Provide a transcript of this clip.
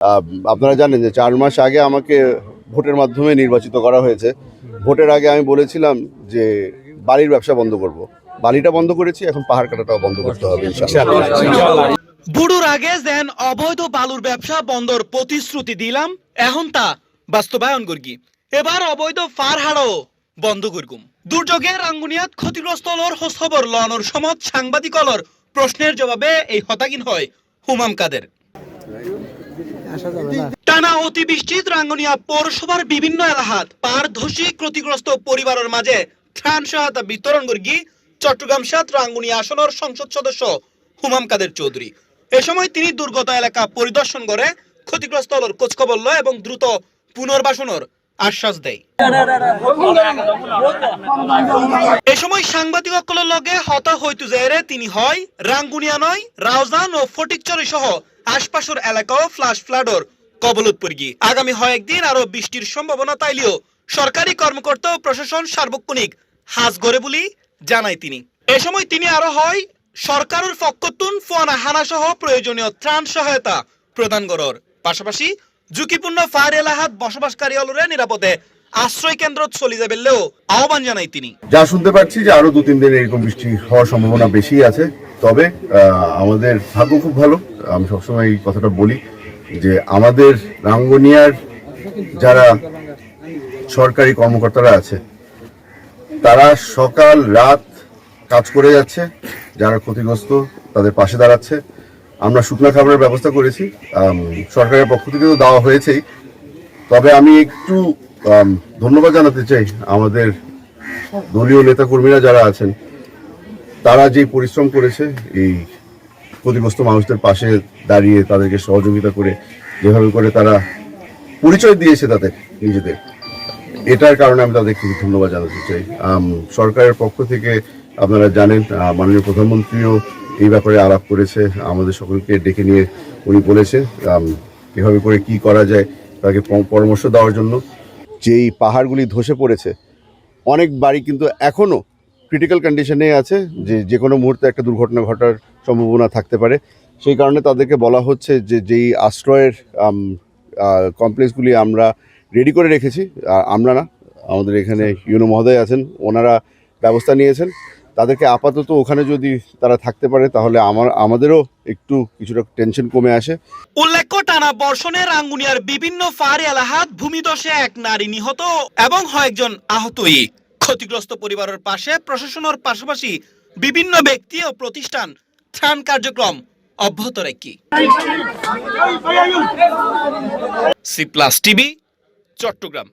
আপনারা জানেন যে 4 মাস আগে আমাকে ভোটের মাধ্যমে নির্বাচিত করা হয়েছে। ভোটের আগে আমি বলেছিলাম যে বালির ব্যবসা বন্ধ করব। বালিটা বন্ধ করেছি, এখন পাহাড় কাটাটাও বন্ধ করতে হবে ইনশাআল্লাহ। বুড়োর আগে যেন অবৈধ বালুর ব্যবসা বন্ধর প্রতিশ্রুতি দিলাম, এখন তা বাস্তবায়ন করি। এবার অবৈধ ফারহাড়ও বন্ধ করগুম। দুর্যোগে রাঙ্গুনিয়াত ক্ষতিগ্রস্ত হলর খোঁজখবর লওয়ানোর সময় সাংবাদিকলর প্রশ্নের জবাবে এই হতাগিন হয় হুমাম কাদের। টানা অতিবৃষ্টিত রাঙ্গুনিয়া পৌরসভার বিভিন্ন এলাকাত পার ধসি ক্ষতিগ্রস্ত পরিবারের মাঝে ত্রাণ সহায়তা বিতরণ করি চট্টগ্রাম ৭ রাঙ্গুনিয়া আসনের সংসদ সদস্য হুমাম কাদের চৌধুরী। এ সময় তিনি দুর্গত এলাকা পরিদর্শন করে ক্ষতিগ্রস্ত হলর খোঁজখবর লয় এবং দ্রুত পুনর্বাসনের আশ্বাস দেয়। এ সময় সাংবাদিকসকলের লগে হতা হইতু যে তিনি হয় রাঙ্গুনিয়া নয় রাউজান ও ফটিকচুরি সহ আশপাশের এলাকাও ফ্লাশ ফ্লাডর কবলত পড়ি। আগামী কয়েকদিন আরো বৃষ্টির সম্ভাবনা তাইলেও সরকারি কর্মকর্তা ও প্রশাসন সার্বক্ষণিক হাজ গড়ে বলি জানায় তিনি। এ সময় তিনি আরো হয় সরকারের পক্ষতুন ফোয়ানা হানা সহ প্রয়োজনীয় ত্রাণ সহায়তা প্রদান করার পাশাপাশি ঝুঁকিপূর্ণ ফায়ার এলাকাত বসবাসকারী হলরে নিরাপদে আশ্রয় কেন্দ্র চলে যাবেলেও আহ্বান জানায় তিনি। যা শুনতে পাচ্ছি যে আরো 2-3 দিন এরকম বৃষ্টি হওয়ার সম্ভাবনা বেশি আছে। তবে আমাদের ভাগ্য খুব ভালো। আমি সবসময় এই কথাটা বলি যে আমাদের রাঙ্গুনিয়ার যারা সরকারি কর্মকর্তারা আছে তারা সকাল রাত কাজ করে যাচ্ছে, যারা ক্ষতিগ্রস্ত তাদের পাশে দাঁড়াচ্ছে। আমরা শুকনো খাবারের ব্যবস্থা করেছি, সরকারের পক্ষ থেকে তো দেওয়া হয়েছেই। তবে আমি একটু ধন্যবাদ জানাতে চাই আমাদের দলীয় নেতাকর্মীরা যারা আছেন, তারা যে পরিশ্রম করেছে এই ক্ষতিগ্রস্ত মানুষদের পাশে দাঁড়িয়ে তাদেরকে সহযোগিতা করে যেভাবে করে তারা পরিচয় দিয়েছে তাদের নিজেদের, এটার কারণে আমি তাদেরকে ধন্যবাদ জানাতে চাই। সরকারের পক্ষ থেকে আপনারা জানেন মাননীয় প্রধানমন্ত্রীও এই ব্যাপারে আলাপ করেছে, আমাদের সকলকে ডেকে নিয়ে উনি বলেছেন এভাবে করে কি করা যায় তাকে পরামর্শ দেওয়ার জন্য। যেই পাহাড়গুলি ধসে পড়েছে অনেক বাড়ি কিন্তু এখনও ক্রিটিক্যাল কন্ডিশনে আছে, যে কোনো মুহূর্তে একটা দুর্ঘটনা ঘটার সম্ভাবনা থাকতে পারে। সেই কারণে তাদেরকে বলা হচ্ছে যে যেই আশ্রয়ের কমপ্লেক্সগুলি আমরা রেডি করে রেখেছি, আমরা না, আমাদের এখানে ইউনো মহোদয় আছেন, ওনারা ব্যবস্থা নিয়েছেন। তাদেরকে আপাতত ওখানে যদি তারা থাকতে পারে তাহলে আমাদেরও একটু কিছুটা টেনশন কমে আসে। উল্লেখ্য টানা বর্ষণে রাঙ্গুনিয়ার বিভিন্ন ফায়ার এলাকাত ভূমিধসে এক নারী নিহত এবং কয়েকজন আহতই। ক্ষতিগ্রস্ত পরিবারের পাশে প্রশাসনের পাশাপাশি বিভিন্ন ব্যক্তি ও প্রতিষ্ঠান ত্রাণ কার্যক্রম অব্যাহত রাখি। C plus TV, Chittagong.